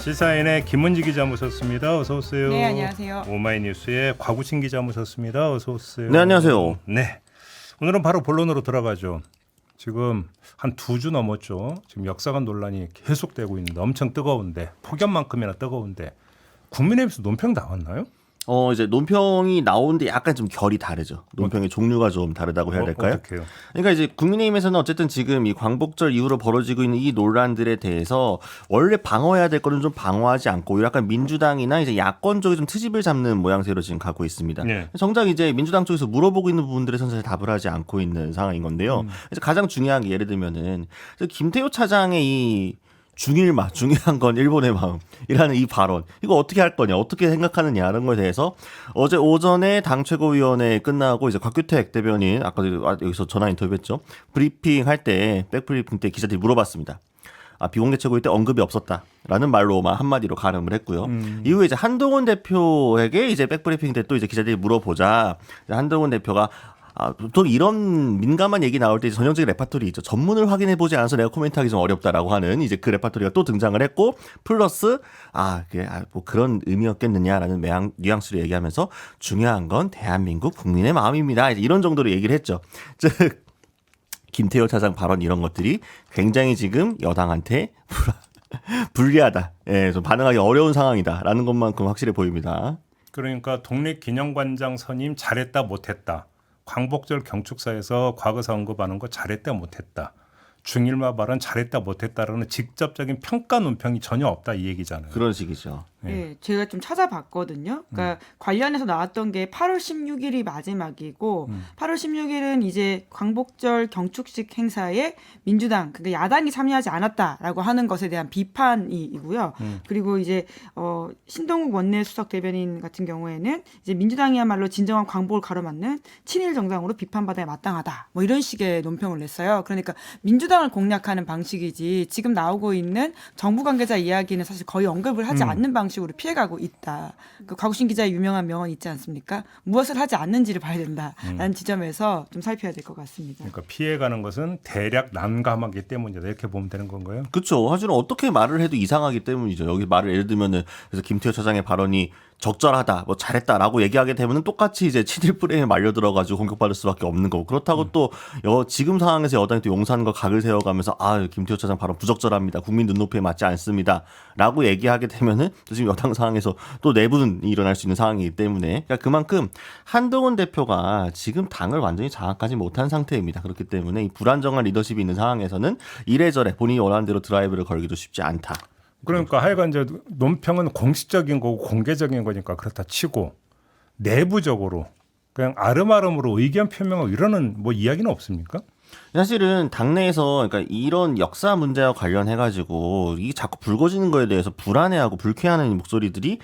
시사인의 김은지 기자 모셨습니다. 어서 오세요. 네, 안녕하세요. 오마이뉴스의 곽우신 기자 모셨습니다. 어서 오세요. 네, 안녕하세요. 네, 오늘은 바로 본론으로 들어가죠. 지금 한 2주 넘었죠. 지금 역사관 논란이 계속되고 있는데 엄청 뜨거운데 폭염만큼이나 뜨거운데 국민의힘에서 논평 나왔나요? 이제 논평이 나오는데 약간 좀 결이 다르죠. 논평의 종류가 좀 다르다고 해야 될까요? 어떡해요? 그러니까 이제 국민의힘에서는 어쨌든 지금 이 광복절 이후로 벌어지고 있는 이 논란들에 대해서 원래 방어해야 될 거는 좀 방어하지 않고 약간 민주당이나 이제 야권 쪽에 좀 트집을 잡는 모양새로 지금 가고 있습니다. 네. 정작 이제 민주당 쪽에서 물어보고 있는 부분들에선 사실 답을 하지 않고 있는 상황인 건데요. 그래서 가장 중요한 게 예를 들면은 김태효 차장의 이 중요한 건 일본의 마음이라는 이 발언, 이거 어떻게 할 거냐, 어떻게 생각하느냐라는 거에 대해서 어제 오전에 당 최고위원회 끝나고 이제 곽규택 대변인 아까 여기서 전화 인터뷰했죠. 브리핑 할 때 백브리핑 때 기자들이 물어봤습니다. 비공개 최고위 때 언급이 없었다라는 말로만 한마디로 가름을 했고요. 이후에 이제 한동훈 대표에게 이제 백브리핑 때 또 이제 기자들이 물어보자 한동훈 대표가 보통 이런 민감한 얘기 나올 때 전형적인 레파토리 있죠. 전문을 확인해 보지 않아서 내가 코멘트하기 좀 어렵다라고 하는 이제 그 레파토리가 또 등장을 했고, 플러스 뭐 그런 의미였겠느냐라는 뉘앙스로 얘기하면서 중요한 건 대한민국 국민의 마음입니다. 이런 정도로 얘기를 했죠. 즉 김태효 차장 발언 이런 것들이 굉장히 지금 여당한테 불리하다. 예, 좀 반응하기 어려운 상황이다라는 것만큼 확실해 보입니다. 그러니까 독립기념관장 선임 잘했다 못했다. 광복절 경축사에서 과거사 언급하는 거 잘했다 못했다. 중일마 발언 잘했다 못했다라는 직접적인 평가 논평이 전혀 없다 이 얘기잖아요. 그런 식이죠. 네, 제가 좀 찾아봤거든요. 그러니까 관련해서 나왔던 게 8월 16일이 마지막이고 8월 16일은 이제 광복절 경축식 행사에 민주당, 그러니까 야당이 참여하지 않았다라고 하는 것에 대한 비판이고요. 그리고 이제 신동욱 원내수석 대변인 같은 경우에는 이제 민주당이야말로 진정한 광복을 가로막는 친일 정당으로 비판받아야 마땅하다. 뭐 이런 식의 논평을 냈어요. 그러니까 민주당을 공략하는 방식이지 지금 나오고 있는 정부 관계자 이야기는 사실 거의 언급을 하지 않는 방식으로 피해가고 있다. 그 곽우신 기자의 유명한 명언 있지 않습니까? 무엇을 하지 않는지를 봐야 된다라는 지점에서 좀 살펴야 될 것 같습니다. 그러니까 피해가는 것은 대략 난감하기 때문이다 이렇게 보면 되는 건가요? 그렇죠. 사실은 어떻게 말을 해도 이상하기 때문이죠. 여기 말을 예를 들면은 그래서 김태효 차장의 발언이 적절하다, 뭐 잘했다라고 얘기하게 되면은 똑같이 이제 친일 프레임에 말려 들어가지고 공격받을 수밖에 없는 거고, 그렇다고 또 지금 상황에서 여당이 또 용산과 각을 세워가면서 김태효 차장 발언 부적절합니다, 국민 눈높이에 맞지 않습니다라고 얘기하게 되면은 또 지금 여당 상황에서 또 내분이 일어날 수 있는 상황이기 때문에, 그러니까 그만큼 한동훈 대표가 지금 당을 완전히 장악하지 못한 상태입니다. 그렇기 때문에 이 불안정한 리더십이 있는 상황에서는 이래저래 본인이 원하는 대로 드라이브를 걸기도 쉽지 않다. 그러니까 하여간 이제 논평은 공식적인 거고 공개적인 거니까 그렇다 치고 내부적으로 그냥 아름아름으로 의견 표명하고 이러는 뭐 이야기는 없습니까? 사실은 당내에서 그러니까 이런 역사 문제와 관련해가지고 이게 자꾸 불거지는 거에 대해서 불안해하고 불쾌하는 목소리들이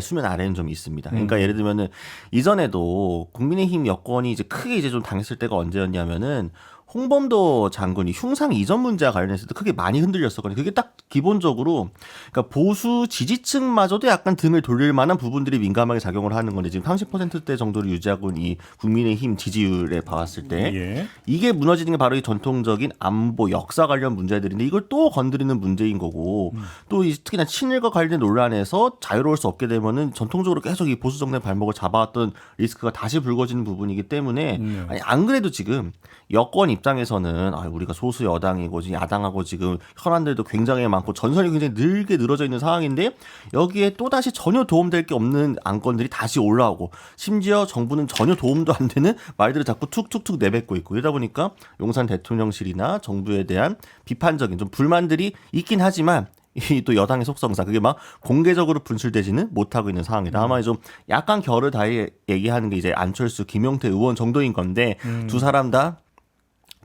수면 아래는 좀 있습니다. 그러니까 예를 들면은 이전에도 국민의힘 여권이 이제 크게 이제 좀 당했을 때가 언제였냐면은 홍범도 장군이 흉상 이전 문제와 관련해서도 크게 많이 흔들렸었거든요. 그게 딱 기본적으로 그러니까 보수 지지층마저도 약간 등을 돌릴 만한 부분들이 민감하게 작용을 하는 건데, 지금 30%대 정도를 유지하고 있는 이 국민의힘 지지율에 봤을 때 이게 무너지는 게 바로 이 전통적인 안보 역사 관련 문제들인데, 이걸 또 건드리는 문제인 거고, 또 특히나 친일과 관련된 논란에서 자유로울 수 없게 되면은 전통적으로 계속 이 보수 정당의 발목을 잡아왔던 리스크가 다시 불거지는 부분이기 때문에 안 그래도 지금 여권 입장에서는 우리가 소수 여당이고 야당하고 지금 혈안들도 굉장히 많고 전선이 굉장히 늘어져 있는 상황인데, 여기에 또다시 전혀 도움될 게 없는 안건들이 다시 올라오고, 심지어 정부는 전혀 도움도 안 되는 말들을 자꾸 툭툭툭 내뱉고 있고, 이러다 보니까 용산 대통령실이나 정부에 대한 비판적인 좀 불만들이 있긴 하지만 이 또 여당의 속성상 그게 막 공개적으로 분출되지는 못하고 있는 상황이다. 아마 좀 약간 결을 다해 얘기하는 게 이제 안철수, 김용태 의원 정도인 건데, 두 사람 다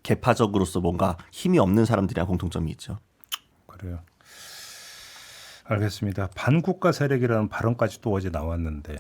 개파적으로서 뭔가 힘이 없는 사람들이랑 공통점이 있죠. 그래요. 알겠습니다. 반국가 세력이라는 발언까지 또 어제 나왔는데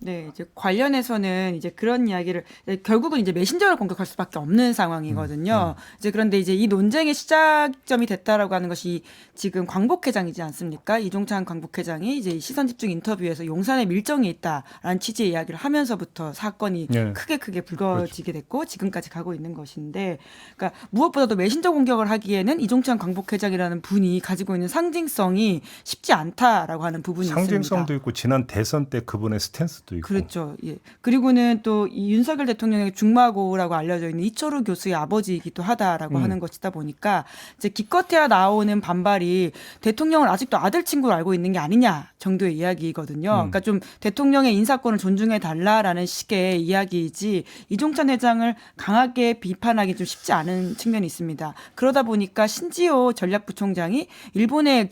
네, 이제 관련해서는 이제 그런 이야기를 결국은 이제 메신저를 공격할 수밖에 없는 상황이거든요. 이제 그런데 이제 이 논쟁의 시작점이 됐다라고 하는 것이 지금 광복회장이지 않습니까? 이종찬 광복회장이 이제 시선 집중 인터뷰에서 용산에 밀정이 있다라는 취지의 이야기를 하면서부터 사건이 네. 크게 불거지게 됐고 지금까지 가고 있는 것인데, 그러니까 무엇보다도 메신저 공격을 하기에는 이종찬 광복회장이라는 분이 가지고 있는 상징성이 쉽지 않다라고 하는 부분이 있습니다. 상징성도 있고 지난 대선 때 그분의 스탠스도 있고. 그렇죠. 예. 그리고는 또 이 윤석열 대통령의 중마고라고 알려져 있는 이철우 교수의 아버지이기도 하다라고 하는 것이다 보니까 이제 기껏해야 나오는 반발이 대통령을 아직도 아들 친구로 알고 있는 게 아니냐 정도의 이야기거든요. 그러니까 좀 대통령의 인사권을 존중해 달라라는 식의 이야기이지 이종찬 회장을 강하게 비판하기 좀 쉽지 않은 측면이 있습니다. 그러다 보니까 신지호 전략부총장이 일본의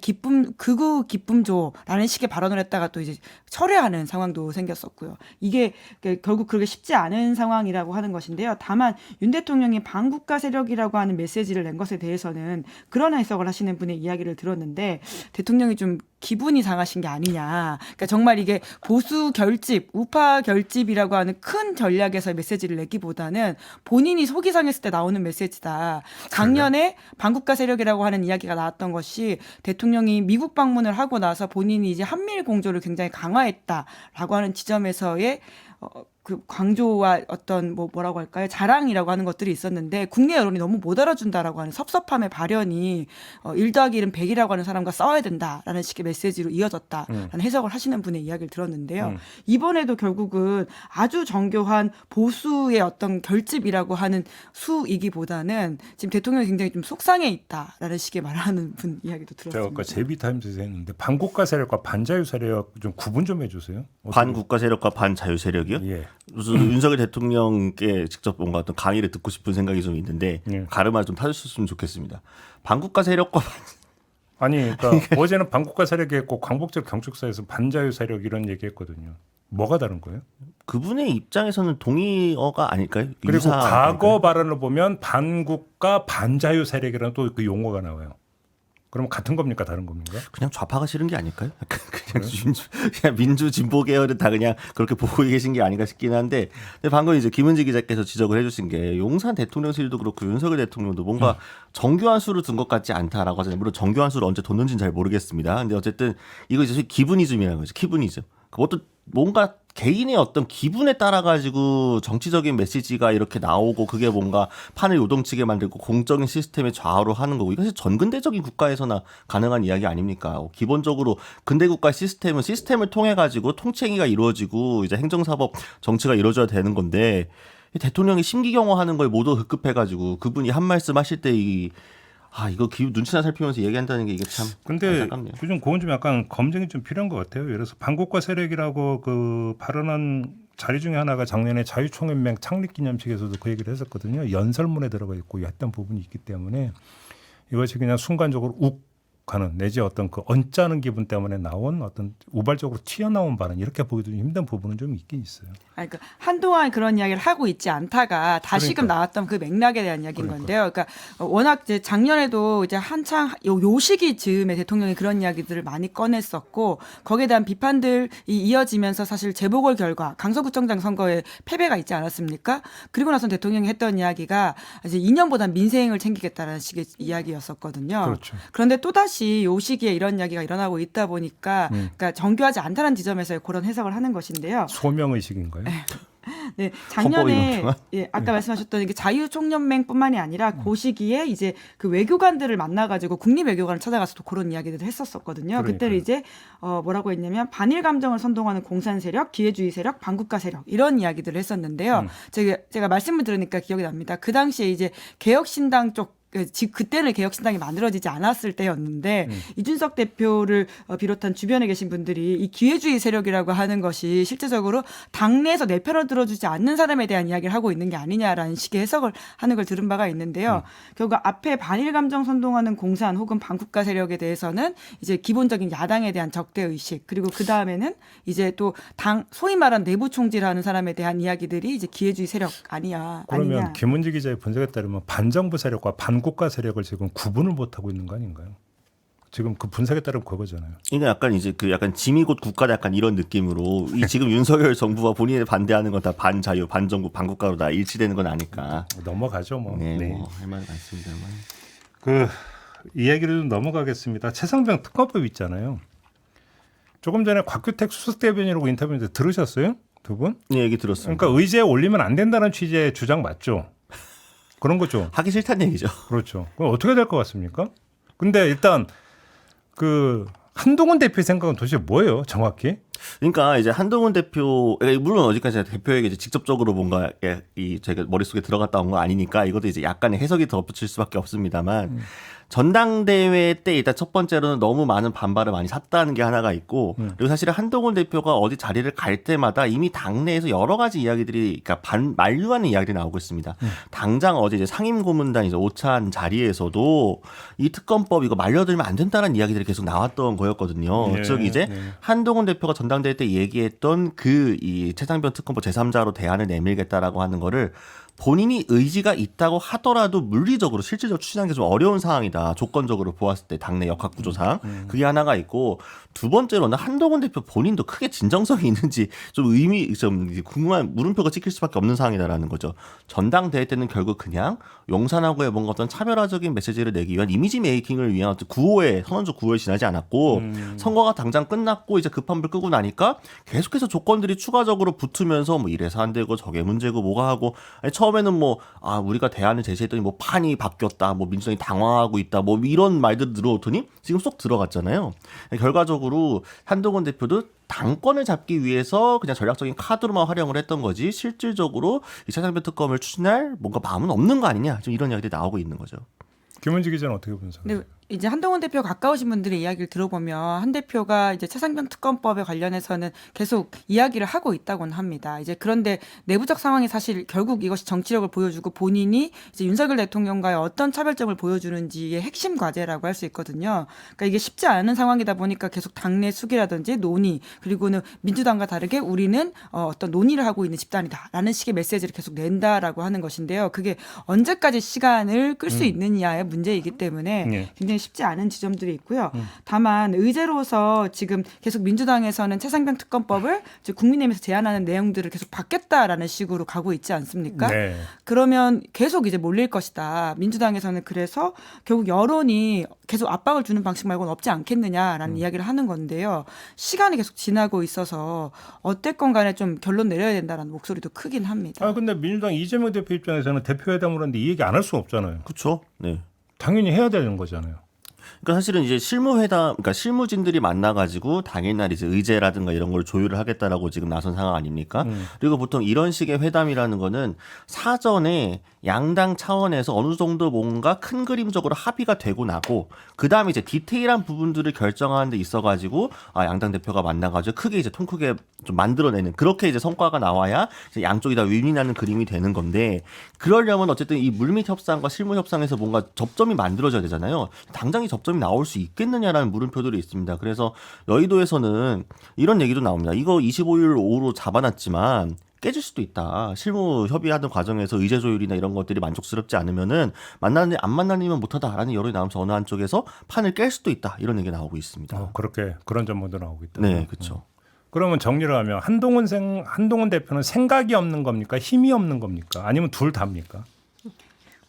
극우 기쁨조라는 식의 발언을 했다가 또 이제 철회하는 상황도 생겼었고요. 이게 결국 그렇게 쉽지 않은 상황이라고 하는 것인데요. 다만 윤 대통령이 반국가 세력이라고 하는 메시지를 낸 것에 대해서는 그런 해석을 하시는 분의 이야기를 들었는데 대통령이 좀 기분이 상하신 게 아니냐. 그러니까 정말 이게 보수 결집, 우파 결집이라고 하는 큰 전략에서 메시지를 내기보다는 본인이 속이 상했을 때 나오는 메시지다. 작년에 반국가 세력이라고 하는 이야기가 나왔던 것이 대통령이 미국 방문을 하고 나서 본인이 이제 한미일 공조를 굉장히 강화했다라고 하는 지점에서의 그 강조와 어떤 뭐라고 할까요? 자랑이라고 하는 것들이 있었는데 국내 여론이 너무 못 알아준다라고 하는 섭섭함의 발현이 1 더하기 1은 100이라고 하는 사람과 싸워야 된다라는 식의 메시지로 이어졌다라는 해석을 하시는 분의 이야기를 들었는데요. 이번에도 결국은 아주 정교한 보수의 어떤 결집이라고 하는 수이기보다는 지금 대통령이 굉장히 좀 속상해 있다라는 식의 말하는 분 이야기도 제가 들었습니다. 아까 제비타임즈에서 했는데 반국가 세력과 반자유 세력 좀 구분 좀 해주세요. 반국가 세력과 반자유 세력이요? 예. 무슨 윤석열 대통령께 직접 뭔가 어떤 강의를 듣고 싶은 생각이 좀 있는데 가르마 좀 타주셨으면 좋겠습니다. 반국가 세력과 아니, 그러니까 어제는 반국가 세력이 했고 광복절 경축사에서 반자유 세력 이런 얘기했거든요. 뭐가 다른 거예요? 그분의 입장에서는 동의어가 아닐까요? 그리고 유사 과거 아닐까요? 발언을 보면 반국가 반자유 세력이라는 또 그 용어가 나와요. 그럼 같은 겁니까 다른 겁니까? 그냥 좌파가 싫은 게 아닐까요? 그냥 민주 진보 계열은 다 그냥 그렇게 보고 계신 게 아닌가 싶긴 한데, 근데 방금 이제 김은지 기자께서 지적을 해주신 게 용산 대통령실도 그렇고 윤석열 대통령도 뭔가 정교한 수를 둔 것 같지 않다라고 하잖아요. 물론 정교한 수를 언제 뒀는지는 잘 모르겠습니다. 근데 어쨌든 이거 이제 소위 기분이즘이라는 거죠. 기분이즘. 그것도 뭔가 개인의 어떤 기분에 따라 가지고 정치적인 메시지가 이렇게 나오고 그게 뭔가 판을 요동치게 만들고 공적인 시스템에 좌우로 하는 거고, 이것이 전근대적인 국가에서나 가능한 이야기 아닙니까? 기본적으로 근대 국가 시스템은 시스템을 통해 가지고 통치행위가 이루어지고 이제 행정사법 정치가 이루어져야 되는 건데, 대통령이 심기경호하는 걸 모두 급급해 가지고 그분이 한 말씀 하실 때 이거 눈치나 살피면서 얘기한다는 게 이게 참 근데 안타깝네요. 요즘 그건 좀 약간 검증이 좀 필요한 것 같아요. 예를 들어서 반국가 세력이라고 그 발언한 자리 중에 하나가 작년에 자유총연맹 창립기념식에서도 그 얘기를 했었거든요. 연설문에 들어가 있고 했던 부분이 있기 때문에 이것이 그냥 순간적으로 욱 하는 내지 어떤 그 언짢은 기분 때문에 나온 어떤 우발적으로 튀어나온 발언 이렇게 보기도 힘든 부분은 좀 있긴 있어요. 그러니까 한동안 그런 이야기를 하고 있지 않다가 다시금 그러니까. 나왔던 그 맥락에 대한 이야기인 건데요. 그러니까 워낙 이제 작년에도 이제 한창 요 시기 즈음에 대통령이 그런 이야기들을 많이 꺼냈었고 거기에 대한 비판들이 이어지면서 사실 재보궐 결과 강서구청장 선거에 패배가 있지 않았습니까? 그리고 나서 대통령이 했던 이야기가 이제 2년보다 민생을 챙기겠다라는 식의 이야기였었거든요. 그렇죠. 그런데 또다시 요 시기에 이런 이야기가 일어나고 있다 보니까 그러니까 정교하지 않다는 지점에서 그런 해석을 하는 것인데요. 소명의식인가요? 네, 헌법이 작년에 그렇구나. 아까 말씀하셨던 이게 자유총연맹뿐만이 아니라 그 시기에 이제 그 외교관들을 만나가지고 국립외교관을 찾아가서도 그런 이야기들을 했었었거든요. 그때는 이제 뭐라고 했냐면 반일 감정을 선동하는 공산 세력, 기회주의 세력, 반국가 세력 이런 이야기들을 했었는데요. 제가 말씀을 들으니까 기억이 납니다. 그 당시에 이제 개혁신당 쪽 그때는 개혁신당이 만들어지지 않았을 때였는데 이준석 대표를 비롯한 주변에 계신 분들이 이 기회주의 세력이라고 하는 것이 실제적으로 당내에서 내 편을 들어주지 않는 사람에 대한 이야기를 하고 있는 게 아니냐라는 식의 해석을 하는 걸 들은 바가 있는데요. 결국 앞에 반일 감정 선동하는 공산 혹은 반국가 세력에 대해서는 이제 기본적인 야당에 대한 적대 의식, 그리고 그 다음에는 이제 또 당 소위 말한 내부 총질하는 사람에 대한 이야기들이 이제 기회주의 세력 아니냐. 그러면 김은지 기자의 분석에 따르면 반정부 세력과 반국가 세력을 지금 구분을 못 하고 있는 거 아닌가요? 지금 그 분석에 따르면 그거잖아요. 그러니까 약간 이제 그 약간 짐이 곧 국가다 약간 이런 느낌으로 이 지금 윤석열 정부와 본인이 반대하는 건 다 반자유, 반정부, 반국가로 다 일치되는 건 아닐까. 넘어가죠, 뭐. 네, 네. 뭐 할 말은 많습니다만. 이 얘기를 좀 넘어가겠습니다. 최상병 특검법 있잖아요. 조금 전에 곽규택 수석대변인이라고 인터뷰했는데 들으셨어요? 두 분? 네, 얘기 들었습니다. 그러니까 의제에 올리면 안 된다는 취지의 주장 맞죠? 그런 거죠. 하기 싫다는 얘기죠. 그렇죠. 그럼 어떻게 될 것 같습니까? 근데 일단 그 한동훈 대표 생각은 도대체 뭐예요, 정확히? 그러니까 이제 한동훈 대표, 물론 어디까지 제가 대표에게 이제 직접적으로 뭔가 이 제가 머릿속에 들어갔다 온 거 아니니까 이것도 이제 약간의 해석이 덧붙일 수밖에 없습니다만 전당대회 때 일단 첫 번째로는 너무 많은 반발을 많이 샀다는 게 하나가 있고 그리고 사실은 한동훈 대표가 어디 자리를 갈 때마다 이미 당내에서 여러 가지 이야기들이 그러니까 만류하는 이야기들이 나오고 있습니다. 당장 어제 이제 상임고문단 이제 오찬 자리에서도 이 특검법 이거 말려들면 안 된다는 이야기들이 계속 나왔던 거였거든요. 네, 즉 이제 네. 한동훈 대표가 전당대회 때 얘기했던 그 이 최상병 특검법 제3자로 대안을 내밀겠다라고 하는 거를 본인이 의지가 있다고 하더라도 물리적으로 실질적으로 추진하는 게 좀 어려운 상황이다. 조건적으로 보았을 때 당내 역학구조상. 그게 하나가 있고 두 번째로는 한동훈 대표 본인도 크게 진정성이 있는지 좀 궁금한 물음표가 찍힐 수밖에 없는 상황이다라는 거죠. 전당대회 때는 결국 그냥 용산하고의 뭔가 어떤 차별화적인 메시지를 내기 위한 이미지 메이킹을 위한 어떤 선언적 구호에 지나지 않았고 선거가 당장 끝났고 이제 급한 불 끄고 나니까 계속해서 조건들이 추가적으로 붙으면서 뭐 이래서 안 되고 저게 문제고 뭐가 하고 아니, 처음에는 우리가 대안을 제시했더니 뭐 판이 바뀌었다, 뭐 민주당이 당황하고 있다, 뭐 이런 말들 들어오더니 지금 쏙 들어갔잖아요. 결과적으로 한동훈 대표도 당권을 잡기 위해서 그냥 전략적인 카드로만 활용을 했던 거지 실질적으로 이 최상병 특검을 추진할 뭔가 마음은 없는 거 아니냐, 좀 이런 이야기들이 나오고 있는 거죠. 김은지 기자는 어떻게 분석해요? 네, 이제 한동훈 대표 가까우신 분들의 이야기를 들어보면 한 대표가 이제 최상병 특검법에 관련해서는 계속 이야기를 하고 있다고는 합니다. 이제 그런데 내부적 상황이 사실 결국 이것이 정치력을 보여주고 본인이 이제 윤석열 대통령과의 어떤 차별점을 보여주는지의 핵심 과제라고 할 수 있거든요. 그러니까 이게 쉽지 않은 상황이다 보니까 계속 당내 숙이라든지 논의 그리고는 민주당과 다르게 우리는 어떤 논의를 하고 있는 집단이다라는 식의 메시지를 계속 낸다라고 하는 것인데요. 그게 언제까지 시간을 끌 수 있느냐의 문제이기 때문에 네. 굉장히 쉽지 않은 지점들이 있고요. 다만 의제로서 지금 계속 민주당에서는 최상병 특검법을 국민의힘에서 제안하는 내용들을 계속 받겠다라는 식으로 가고 있지 않습니까? 네. 그러면 계속 이제 몰릴 것이다. 민주당에서는 그래서 결국 여론이 계속 압박을 주는 방식 말고는 없지 않겠느냐라는 이야기를 하는 건데요. 시간이 계속 지나고 있어서 어쨌건 간에 좀 결론 내려야 된다라는 목소리도 크긴 합니다. 근데 민주당 이재명 대표 입장에서는 대표회담을 하는데 이 얘기 안 할 수 없잖아요. 그렇죠. 네. 당연히 해야 되는 거잖아요. 그러니까 사실은 이제 그러니까 실무진들이 만나가지고 당일날 이제 의제라든가 이런 걸 조율을 하겠다라고 지금 나선 상황 아닙니까? 그리고 보통 이런 식의 회담이라는 거는 사전에 양당 차원에서 어느 정도 뭔가 큰 그림적으로 합의가 되고 나고 그 다음에 이제 디테일한 부분들을 결정하는 데 있어가지고 양당 대표가 만나가지고 크게 이제 통 크게 좀 만들어내는 그렇게 이제 성과가 나와야 이제 양쪽이 다 윈윈하는 그림이 되는 건데 그러려면 어쨌든 이 물밑 협상과 실무 협상에서 뭔가 접점이 만들어져야 되잖아요. 당장이 접점이 나올 수 있겠느냐라는 물음표들이 있습니다. 그래서 여의도에서는 이런 얘기도 나옵니다. 이거 25일 오후로 잡아놨지만 깨질 수도 있다. 실무 협의하는 과정에서 의제 조율이나 이런 것들이 만족스럽지 않으면은 만나는데 안 만나면 못하다라는 여론이 나오면서 어느 한쪽에서 판을 깰 수도 있다. 이런 얘기 나오고 있습니다. 그렇게 그런 전문도 나오고 있다. 네, 그렇죠. 그러면 정리를 하면 한동훈 대표는 생각이 없는 겁니까? 힘이 없는 겁니까? 아니면 둘 다입니까?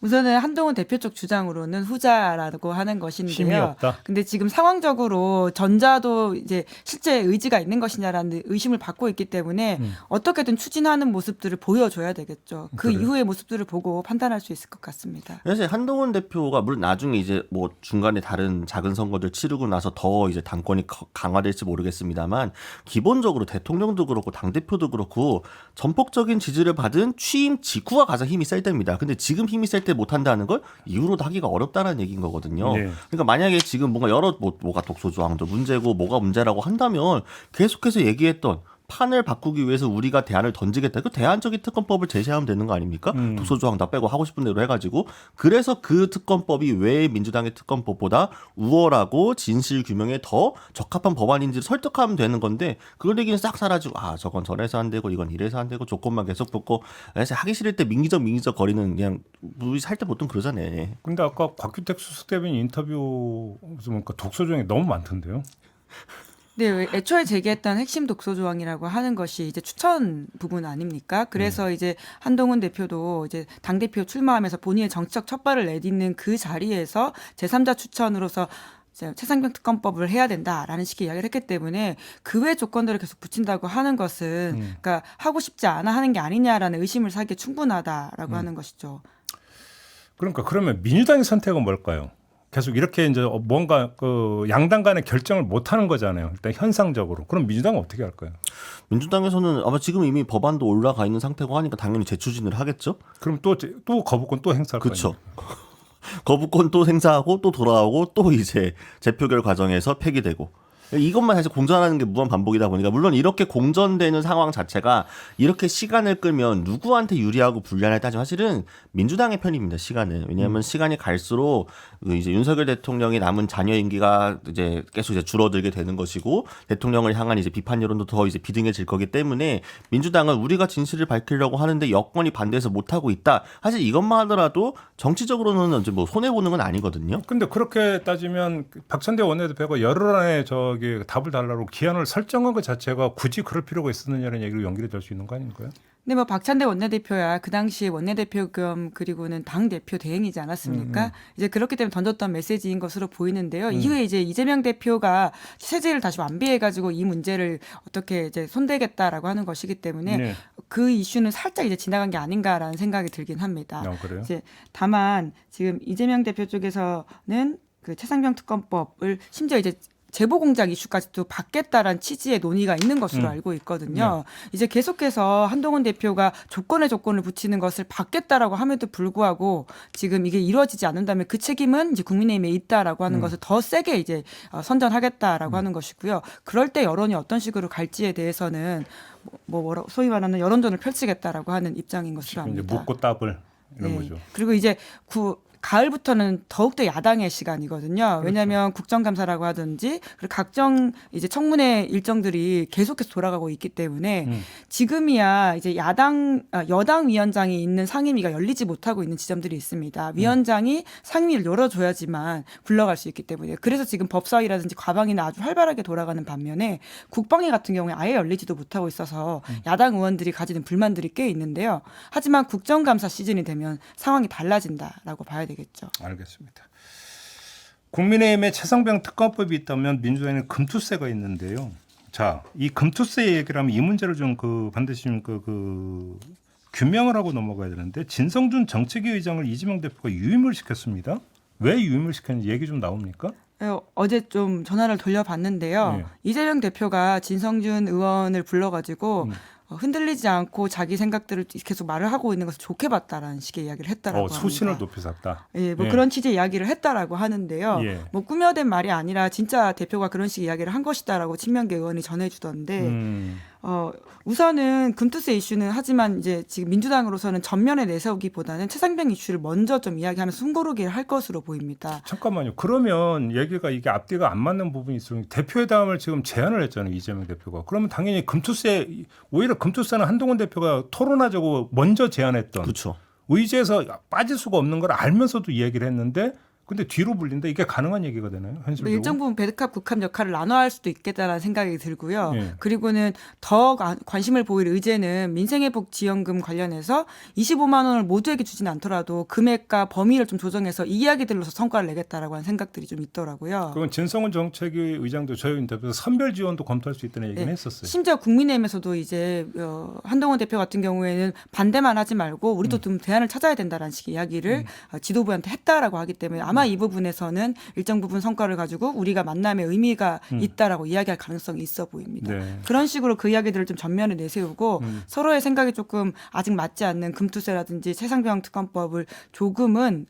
우선은 한동훈 대표 쪽 주장으로는 후자라고 하는 것인데요. 힘이 없다. 근데 지금 상황적으로 전자도 이제 실제 의지가 있는 것이냐라는 의심을 받고 있기 때문에 어떻게든 추진하는 모습들을 보여줘야 되겠죠. 그 그래요. 이후의 모습들을 보고 판단할 수 있을 것 같습니다. 사실 한동훈 대표가 물론 나중에 이제 뭐 중간에 다른 작은 선거들 치르고 나서 더 이제 당권이 강화될지 모르겠습니다만 기본적으로 대통령도 그렇고 당 대표도 그렇고 전폭적인 지지를 받은 취임 직후가 가장 힘이 셀 때입니다. 근데 지금 힘이 셀 때 못한다는 걸 이후로도 하기가 어렵다는 얘기인 거거든요. 네. 그러니까 만약에 지금 뭔가 여러 뭐가 독소조항도 문제고 뭐가 문제라고 한다면 계속해서 얘기했던 판을 바꾸기 위해서 우리가 대안을 던지겠다. 그 대안적인 특검법을 제시하면 되는 거 아닙니까? 독소조항 다 빼고 하고 싶은 대로 해가지고 그래서 그 특검법이 왜 민주당의 특검법보다 우월하고 진실 규명에 더 적합한 법안인지를 설득하면 되는 건데 그걸 얘기는 싹 사라지고 저건 저래서 안 되고 이건 이래서 안 되고 조건만 계속 붙고 그래서 하기 싫을 때 민기적 거리는 그냥 우리 살 때 보통 그러잖아요. 근데 아까 곽규택 수석대변인 인터뷰 보니까 독소 조항이 너무 많던데요. 네, 애초에 제기했던 핵심 독소 조항이라고 하는 것이 이제 추천 부분 아닙니까? 그래서 이제 한동훈 대표도 이제 당 대표 출마하면서 본인의 정치적 첫발을 내딛는 그 자리에서 제3자 추천으로서 최상병 특검법을 해야 된다라는 식의 이야기를 했기 때문에 그 외 조건들을 계속 붙인다고 하는 것은 그러니까 하고 싶지 않아 하는 게 아니냐라는 의심을 사기에 충분하다라고 하는 것이죠. 그러니까 그러면 민주당의 선택은 뭘까요? 계속 이렇게 이제 뭔가 그 양당 간의 결정을 못 하는 거잖아요. 일단 현상적으로. 그럼 민주당은 어떻게 할까요? 민주당에서는 아마 지금 이미 법안도 올라가 있는 상태고 하니까 당연히 재추진을 하겠죠. 그럼 또 거부권 또 행사할 거예요. 그렇죠. 거부권 또 행사하고 또 돌아오고 또 이제 재표결 과정에서 폐기되고 이것만 사실 공전하는 게 무한 반복이다 보니까 물론 이렇게 공전되는 상황 자체가 이렇게 시간을 끌면 누구한테 유리하고 불리하냐에 따지면 사실은 민주당의 편입니다. 시간은. 왜냐하면 시간이 갈수록 이제 윤석열 대통령이 남은 잔여 임기가 이제 계속 이제 줄어들게 되는 것이고 대통령을 향한 이제 비판 여론도 더 이제 비등해질 거기 때문에 민주당은 우리가 진실을 밝히려고 하는데 여권이 반대해서 못 하고 있다. 사실 이것만 하더라도 정치적으로는 이제 뭐 손해 보는 건 아니거든요. 근데 그렇게 따지면 박찬대 원내대표가 열흘 안에 답을 달라고 기한을 설정한 것 자체가 굳이 그럴 필요가 있었느냐는 얘기로 연결이 될 수 있는 거 아닌가요? 근데 뭐 박찬대 원내대표야 그 당시에 원내대표 겸 그리고는 당 대표 대행이지 않았습니까? 이제 그렇기 때문에 던졌던 메시지인 것으로 보이는데요. 이후에 이제 이재명 대표가 체제를 다시 완비해가지고 이 문제를 어떻게 이제 손대겠다라고 하는 것이기 때문에 네. 그 이슈는 살짝 이제 지나간 게 아닌가라는 생각이 들긴 합니다. 그래요? 이제 다만 지금 이재명 대표 쪽에서는 그 최상병 특검법을 심지어 이제 제보공작 이슈까지도 받겠다라는 취지의 논의가 있는 것으로 알고 있거든요. 이제 계속해서 한동훈 대표가 조건에 조건을 붙이는 것을 받겠다라고 함에도 불구하고 지금 이게 이루어지지 않는다면 그 책임은 이제 국민의힘에 있다라고 하는 것을 더 세게 이제 선전하겠다라고 하는 것이고요. 그럴 때 여론이 어떤 식으로 갈지에 대해서는 소위 말하는 여론전을 펼치겠다라고 하는 입장인 것으로 이제 압니다. 묻고 답을 이런 거죠. 그리고 이제 가을부터는 더욱더 야당의 시간이거든요. 왜냐하면 국정감사라고 하든지 그리고 각종 이제 청문회 일정들이 계속해서 돌아가고 있기 때문에 지금이야 이제 여당 위원장이 있는 상임위가 열리지 못하고 있는 지점들이 있습니다. 위원장이 상임위를 열어줘야지만 굴러갈 수 있기 때문에 그래서 지금 법사위라든지 과방위는 아주 활발하게 돌아가는 반면에 국방위 같은 경우에 아예 열리지도 못하고 있어서 야당 의원들이 가지는 불만들이 꽤 있는데요. 하지만 국정감사 시즌이 되면 상황이 달라진다라고 봐야 되겠죠. 알겠습니다. 국민의힘에 최상병 특검법이 있다면 민주당에는 금투세가 있는데요. 자, 이 금투세 얘기를 하면 이 문제를 좀 반드시 좀 규명을 하고 넘어가야 되는데 진성준 정책위 의장을 이재명 대표가 유임을 시켰습니다. 왜 유임을 시켰는지 얘기 좀 나옵니까? 어제 좀 전화를 돌려봤는데요. 네. 이재명 대표가 진성준 의원을 불러가지고 흔들리지 않고 자기 생각들을 계속 말을 하고 있는 것을 좋게 봤다라는 식의 이야기를 했다라고 합니다. 수신을 높여서 했다. 예, 그런 취지의 이야기를 했다라고 하는데요. 예. 꾸며댄 말이 아니라 진짜 대표가 그런 식의 이야기를 한 것이다라고 친명계 의원이 전해주던데 우선은 금투세 이슈는 하지만 이제 지금 민주당으로서는 전면에 내세우기보다는 최상병 이슈를 먼저 좀 이야기하면서 숨고르기를 할 것으로 보입니다. 잠깐만요. 그러면 얘기가 이게 앞뒤가 안 맞는 부분이 있으면 대표회담을 지금 제안을 했잖아요. 이재명 대표가. 그러면 당연히 오히려 금투세는 한동훈 대표가 토론하자고 먼저 제안했던 그렇죠. 의제에서 빠질 수가 없는 걸 알면서도 이야기를 했는데 근데 뒤로 불린다. 이게 가능한 얘기가 되나요? 현실적으로? 일정 부분 배드캅 국합 역할을 나눠 할 수도 있겠다라는 생각이 들고요. 예. 그리고는 더 관심을 보일 의제는 민생회복 지원금 관련해서 25만 원을 모두에게 주지는 않더라도 금액과 범위를 좀 조정해서 이 이야기들로서 성과를 내겠다라고 하는 생각들이 좀 있더라고요. 그건 진성훈 정책위 의장도 저희 인터뷰에서 선별 지원도 검토할 수 있다는 얘기는 했었어요. 심지어 국민의힘에서도 이제 한동훈 대표 같은 경우에는 반대만 하지 말고 우리도 좀 대안을 찾아야 된다라는 식의 이야기를 지도부한테 했다라고 하기 때문에 아마 이 부분에서는 일정 부분 성과를 가지고 우리가 만남의 의미가 있다라고 이야기할 가능성이 있어 보입니다. 네. 그런 식으로 그 이야기들을 좀 전면에 내세우고 서로의 생각이 조금 아직 맞지 않는 금투세라든지 최상병 특검법을 조금은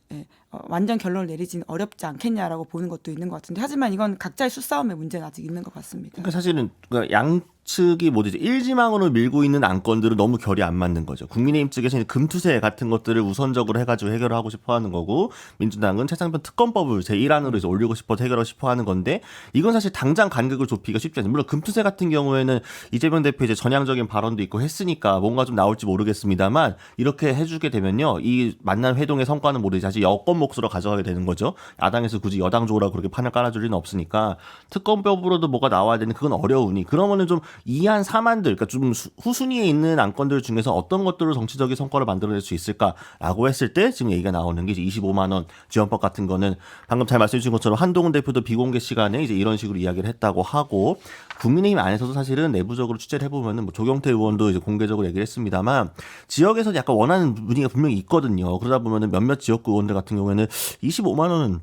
완전 결론을 내리지는 어렵지 않겠냐라고 보는 것도 있는 것 같은데 하지만 이건 각자의 수싸움의 문제는 아직 있는 것 같습니다. 그러니까 사실은 측이 모두 이제 일지망으로 밀고 있는 안건들은 너무 결이 안 맞는 거죠. 국민의힘 측에서 이제 금투세 같은 것들을 우선적으로 해가지고 해결을 하고 싶어 하는 거고, 민주당은 최상병 특검법을 제1안으로 이제 올리고 싶어서 해결하고 싶어 하는 건데, 이건 사실 당장 간격을 좁히기가 쉽지 않습니다. 물론 금투세 같은 경우에는 이재명 대표 이제 전향적인 발언도 있고 했으니까 뭔가 좀 나올지 모르겠습니다만, 이렇게 해주게 되면요, 이 만난 회동의 성과는 모르지 사실 여권 몫으로 가져가게 되는 거죠. 야당에서 굳이 여당 좋으라고 그렇게 판을 깔아줄 리는 없으니까 특검법으로도 뭐가 나와야 되는 그건 어려우니, 그러면은 좀 2안 3안들, 그러니까 좀 후순위에 있는 안건들 중에서 어떤 것들로 정치적인 성과를 만들어낼 수 있을까라고 했을 때 지금 얘기가 나오는 게 이제 25만 원 지원법 같은 거는 방금 잘 말씀해 주신 것처럼 한동훈 대표도 비공개 시간에 이제 이런 식으로 이야기를 했다고 하고, 국민의힘 안에서도 사실은 내부적으로 취재를 해보면은 뭐 조경태 의원도 이제 공개적으로 얘기를 했습니다만, 지역에서 약간 원하는 분위기가 분명히 있거든요. 그러다 보면은 몇몇 지역구 의원들 같은 경우에는 25만 원은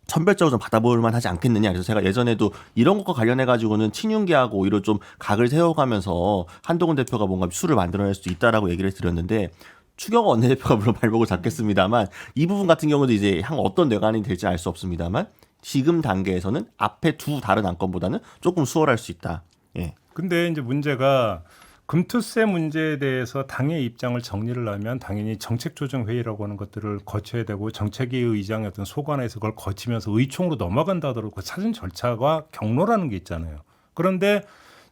선별적으로 좀 받아볼 만하지 않겠느냐. 그래서 제가 예전에도 이런 것과 관련해가지고는 친윤계하고 오히려 좀 각을 세워가면서 한동훈 대표가 뭔가 수를 만들어낼 수 있다라고 얘기를 드렸는데, 추경호 원내대표가 물론 발목을 잡겠습니다만, 이 부분 같은 경우도 이제 향 어떤 뇌관이 될지 알 수 없습니다만, 지금 단계에서는 앞에 두 다른 안건보다는 조금 수월할 수 있다. 예. 근데 이제 문제가 금투세 문제에 대해서 당의 입장을 정리를 하면 당연히 정책조정회의라고 하는 것들을 거쳐야 되고, 정책위 의장의 어떤 소관에서 그걸 거치면서 의총으로 넘어간다 하더라도 그 사전 절차가 경로라는 게 있잖아요. 그런데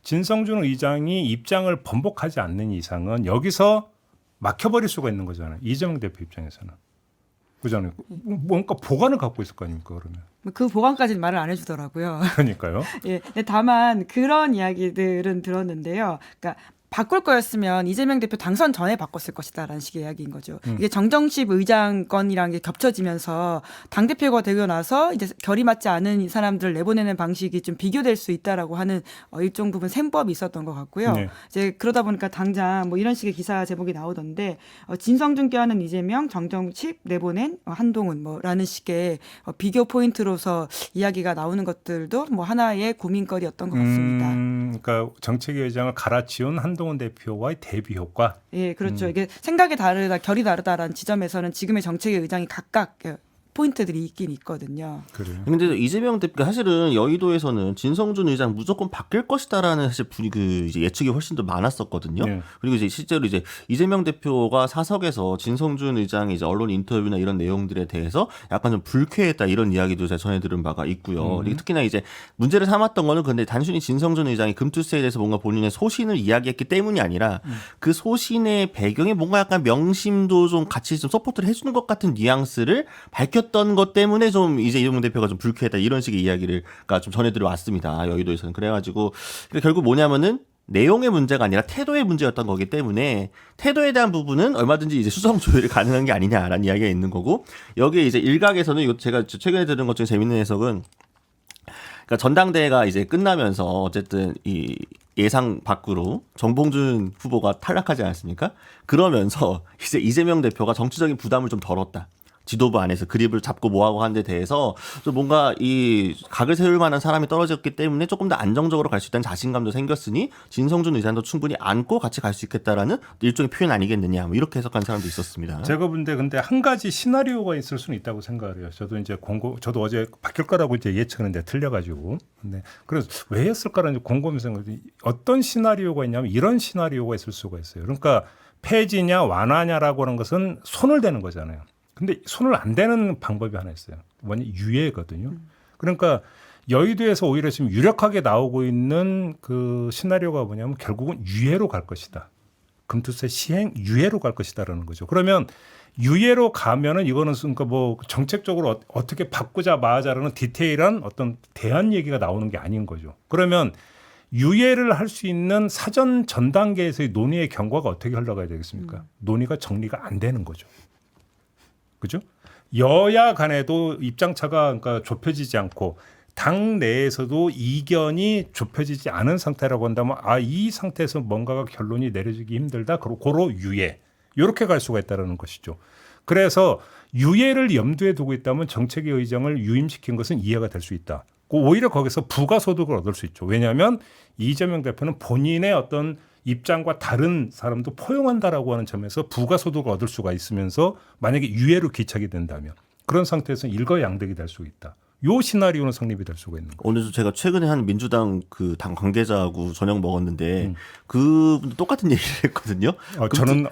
진성준 의장이 입장을 번복하지 않는 이상은 여기서 막혀버릴 수가 있는 거잖아요. 이재명 대표 입장에서는. 그잖아요. 뭔가 보관을 갖고 있을 거 아닙니까, 그러면. 그 보관까지는 말을 안 해주더라고요. 그러니까요. 예, 근데 다만 그런 이야기들은 들었는데요. 그러니까 바꿀 거였으면 이재명 대표 당선 전에 바꿨을 것이다라는 식의 이야기인 거죠. 이게 정정식 의장 건이랑 게 겹쳐지면서 당 대표가 되고 나서 이제 결이 맞지 않은 이 사람들을 내보내는 방식이 좀 비교될 수 있다라고 하는 일정 부분 셈법이 있었던 것 같고요. 네. 이제 그러다 보니까 당장 뭐 이런 식의 기사 제목이 나오던데, 진성준 껴안은 이재명, 정정식 내보낸 한동훈 뭐라는 식의 비교 포인트로서 이야기가 나오는 것들도 뭐 하나의 고민거리였던 것 같습니다. 그러니까 정책위 의장을 갈아치운 한동훈 대표와의 대비 효과. 예, 그렇죠. 이게 생각이 다르다, 결이 다르다라는 지점에서는 지금의 정책위 의장이 각각 포인트들이 있긴 있거든요. 그래요. 근데 이재명 대표 사실은 여의도에서는 진성준 의장 무조건 바뀔 것이다라는 사실 이제 예측이 훨씬 더 많았었거든요. 네. 그리고 이제 실제로 이제 이재명 대표가 사석에서 진성준 의장이 이제 언론 인터뷰나 이런 내용들에 대해서 약간 좀 불쾌했다 이런 이야기도 제가 전해 들은 바가 있고요. 그리고 특히나 이제 문제를 삼았던 거는 근데 단순히 진성준 의장이 금투세에 대해서 뭔가 본인의 소신을 이야기했기 때문이 아니라 그 소신의 배경에 뭔가 약간 명심도 좀 같이 좀 서포트를 해주는 것 같은 뉘앙스를 밝혔던 것 때문에 좀 이제 이재명 대표가 좀 불쾌했다 이런 식의 이야기를 좀 전해드려 왔습니다. 여의도에서는. 그래가지고 결국 뭐냐면은 내용의 문제가 아니라 태도의 문제였던 거기 때문에 태도에 대한 부분은 얼마든지 이제 수정 조율이 가능한 게 아니냐라는 이야기가 있는 거고, 여기에 이제 일각에서는 이거 제가 최근에 들은 것 중에 재밌는 해석은, 그러니까 전당대회가 이제 끝나면서 어쨌든 이 예상 밖으로 정봉준 후보가 탈락하지 않았습니까? 그러면서 이제 이재명 대표가 정치적인 부담을 좀 덜었다. 지도부 안에서 그립을 잡고 뭐하고 하는 데 대해서 좀 뭔가 이 각을 세울 만한 사람이 떨어졌기 때문에 조금 더 안정적으로 갈 수 있다는 자신감도 생겼으니 진성준 의장도 충분히 안고 같이 갈 수 있겠다라는 일종의 표현 아니겠느냐, 뭐 이렇게 해석한 사람도 있었습니다. 제가 본데 근데 한 가지 시나리오가 있을 수는 있다고 생각을 해요. 저도 이제 저도 어제 바뀔 거라고 이제 예측했는데 틀려가지고. 근데 그래서 왜 했을까라는 곰곰이 생각이, 어떤 시나리오가 있냐면 이런 시나리오가 있을 수가 있어요. 그러니까 폐지냐 완화냐라고 하는 것은 손을 대는 거잖아요. 근데 손을 안 대는 방법이 하나 있어요. 뭐냐, 유예거든요. 그러니까 여의도에서 오히려 지금 유력하게 나오고 있는 그 시나리오가 뭐냐면 결국은 유예로 갈 것이다. 금투세 시행 유예로 갈 것이다라는 거죠. 그러면 유예로 가면은 이거는 그러니까 뭐 정책적으로 어떻게 바꾸자 마자라는 디테일한 어떤 대안 얘기가 나오는 게 아닌 거죠. 그러면 유예를 할 수 있는 사전 전 단계에서의 논의의 경과가 어떻게 흘러가야 되겠습니까? 논의가 정리가 안 되는 거죠. 그죠? 여야 간에도 입장차가 그러니까 좁혀지지 않고 당 내에서도 이견이 좁혀지지 않은 상태라고 한다면, 이 상태에서 뭔가가 결론이 내려지기 힘들다. 고로 유예. 이렇게 갈 수가 있다는 것이죠. 그래서 유예를 염두에 두고 있다면 정책위 의장을 유임시킨 것은 이해가 될 수 있다. 오히려 거기서 부가소득을 얻을 수 있죠. 왜냐하면 이재명 대표는 본인의 어떤 입장과 다른 사람도 포용한다라고 하는 점에서 부가소득을 얻을 수가 있으면서 만약에 유예로 기착이 된다면 그런 상태에서는 일거양득이 될 수 있다. 요 시나리오는 성립이 될 수가 있는 거예요. 오늘 제가 최근에 한 민주당 그 당 관계자하고 저녁 먹었는데 그분도 똑같은 얘기를 했거든요. 저는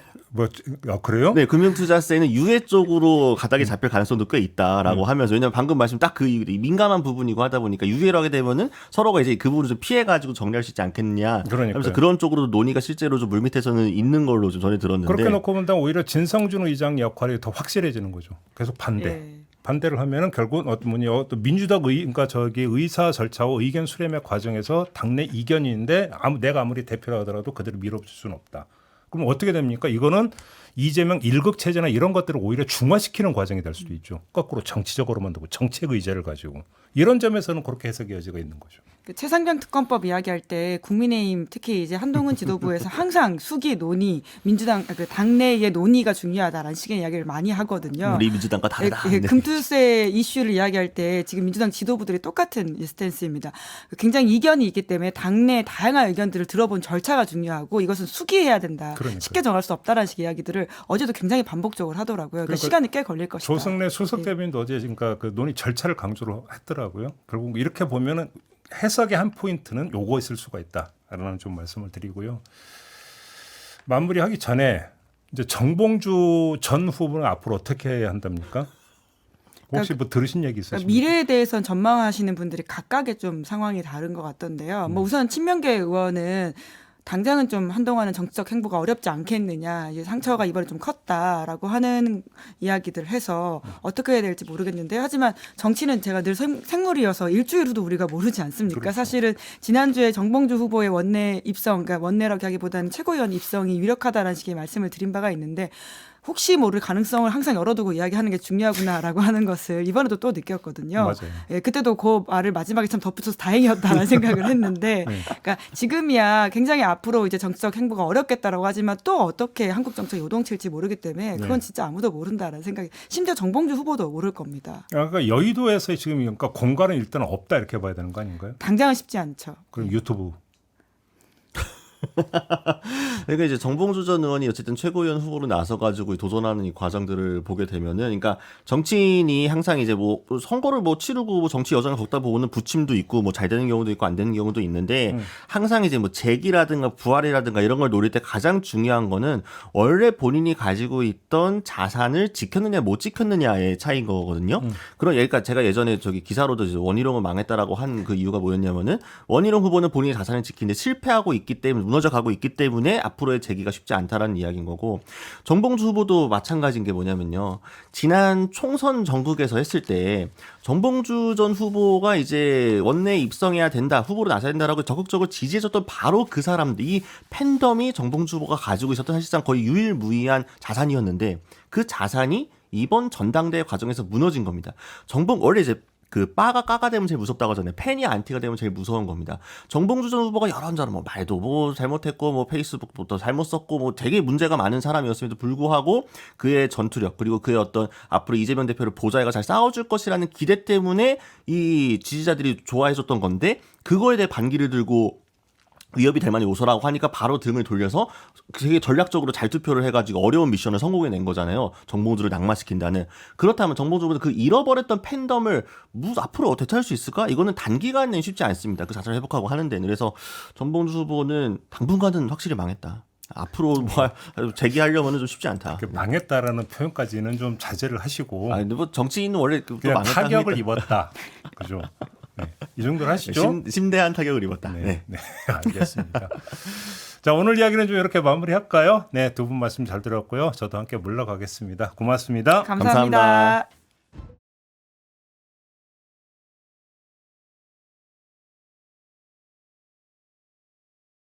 그래요? 네, 금융투자세는 유예 쪽으로 가닥이 잡힐 가능성도 꽤 있다라고 하면서 왜냐면 방금 말씀 딱 그 민감한 부분이고 하다 보니까 유예를 하게 되면은 서로가 이제 그 부분을 좀 피해가지고 정리할 수 있지 않겠느냐 하면서 그런 쪽으로 논의가 실제로 좀 물밑에서는 있는 걸로 좀 전해 들었는데 그렇게 놓고 본다 오히려 진성준 의장 역할이 더 확실해지는 거죠. 계속 반대. 예. 반대를 하면은 결국 어떤 민주당 그러니까 저기 의사 절차와 의견 수렴의 과정에서 당내 이견인데 내가 아무리 대표라 하더라도 그대로 밀어붙일 수는 없다. 그럼 어떻게 됩니까? 이거는 이재명 일극 체제나 이런 것들을 오히려 중화시키는 과정이 될 수도 있죠. 거꾸로 정치적으로 만들고 정책 의제를 가지고 이런 점에서는 그렇게 해석의 여지가 있는 거죠. 그 최상병 특검법 이야기할 때 국민의힘 특히 이제 한동훈 지도부에서 항상 수기 논의 민주당 그 당내의 논의가 중요하다라는 식의 이야기를 많이 하거든요. 우리 민주당과 다르다. 네. 금투세 이슈를 이야기할 때 지금 민주당 지도부들이 똑같은 스탠스입니다. 굉장히 이견이 있기 때문에 당내 다양한 의견들을 들어본 절차가 중요하고 이것은 수기해야 된다. 그러니까요. 쉽게 정할 수 없다라는 식의 이야기들을 어제도 굉장히 반복적으로 하더라고요. 그러니까 시간이 꽤 걸릴 것이다. 조승래 수석 대변인도 어제 그러니까 그 논의 절차를 강조를 했더라고요. 결국 이렇게 보면은 해석의 한 포인트는 요거 있을 수가 있다라는 좀 말씀을 드리고요. 마무리하기 전에 이제 정봉주 전 후보는 앞으로 어떻게 해야 한답니까? 혹시 뭐 들으신 얘기 있으십니까? 미래에 대해서는 전망하시는 분들이 각각의 좀 상황이 다른 것 같던데요. 뭐 우선 친명계 의원은 당장은 좀 한동안은 정치적 행보가 어렵지 않겠느냐. 이제 상처가 이번에 좀 컸다라고 하는 이야기들 해서 어떻게 해야 될지 모르겠는데 하지만 정치는 제가 늘 생물이어서 일주일 후도 우리가 모르지 않습니까? 그렇죠. 사실은 지난주에 정봉주 후보의 원내 입성, 그러니까 원내라고 하기보다는 최고위원 입성이 유력하다라는 식의 말씀을 드린 바가 있는데 혹시 모를 가능성을 항상 열어두고 이야기하는 게 중요하구나라고 하는 것을 이번에도 또 느꼈거든요. 맞아요. 예, 그때도 그 말을 마지막에 참 덧붙여서 다행이었다라는 생각을 했는데 그러니까 지금이야 굉장히 앞으로 이제 정치적 행보가 어렵겠다라고 하지만 또 어떻게 한국 정치가 요동칠지 모르기 때문에 그건 진짜 아무도 모른다라는 생각이 심지어 정봉주 후보도 모를 겁니다. 그러니까 여의도에서 지금 그러니까 공간은 일단 없다 이렇게 봐야 되는 거 아닌가요? 당장은 쉽지 않죠. 그럼 유튜브 그러니까 이제 정봉주 전 의원이 어쨌든 최고위원 후보로 나서가지고 도전하는 이 과정들을 보게 되면은, 그러니까 정치인이 항상 이제 뭐 선거를 뭐 치르고 뭐 정치 여정을 걷다 보면은 부침도 있고 뭐 잘 되는 경우도 있고 안 되는 경우도 있는데 항상 이제 뭐 재기라든가 부활이라든가 이런 걸 노릴 때 가장 중요한 거는 원래 본인이 가지고 있던 자산을 지켰느냐 못 지켰느냐의 차이인 거거든요. 그런 그러니까 제가 예전에 저기 기사로도 이제 원희룡은 망했다라고 한 그 이유가 뭐였냐면은 원희룡 후보는 본인의 자산을 지키는데 실패하고 있기 때문에 무너져 가고 있기 때문에 앞으로의 재기가 쉽지 않다라는 이야기인 거고 정봉주 후보도 마찬가지인 게 뭐냐면요. 지난 총선 전국에서 했을 때 정봉주 전 후보가 이제 원내에 입성해야 된다, 후보로 나서야 된다라고 적극적으로 지지해줬던 바로 그 사람들, 이 팬덤이 정봉주 후보가 가지고 있었던 사실상 거의 유일무이한 자산이었는데 그 자산이 이번 전당대회 과정에서 무너진 겁니다. 원래 이제 그 빠가 까가 되면 제일 무섭다고 하잖아요. 팬이 안티가 되면 제일 무서운 겁니다. 정봉주 전 후보가 여런저런 뭐 말도 뭐 잘못했고 뭐 페이스북부터 잘못 썼고 뭐 되게 문제가 많은 사람이었음에도 불구하고 그의 전투력 그리고 그의 어떤 앞으로 이재명 대표를 보좌해가 잘 싸워줄 것이라는 기대 때문에 이 지지자들이 좋아해줬던 건데 그거에 대해 반기를 들고 위협이 될 만한 요소라고 하니까 바로 등을 돌려서 되게 전략적으로 잘 투표를 해가지고 어려운 미션을 성공해낸 거잖아요. 정봉주를 낙마시킨다는. 그렇다면 정봉주 후보는 그 잃어버렸던 팬덤을 앞으로 되찾을 수 있을까? 이거는 단기간 내에 쉽지 않습니다. 그 자체를 회복하고 하는 데는. 그래서 정봉주 후보는 당분간은 확실히 망했다. 앞으로 뭐 재기하려면 좀 쉽지 않다. 망했다라는 표현까지는 좀 자제를 하시고. 아니, 뭐 정치인은 원래 그냥 타격을 입었다. 그죠? 네. 이 정도로 하시죠. 심대한 타격을 입었다. 네. 네. 알겠습니다. 자, 오늘 이야기는 좀 이렇게 마무리할까요? 네, 두 분 말씀 잘 들었고요. 저도 함께 물러가겠습니다. 고맙습니다. 감사합니다.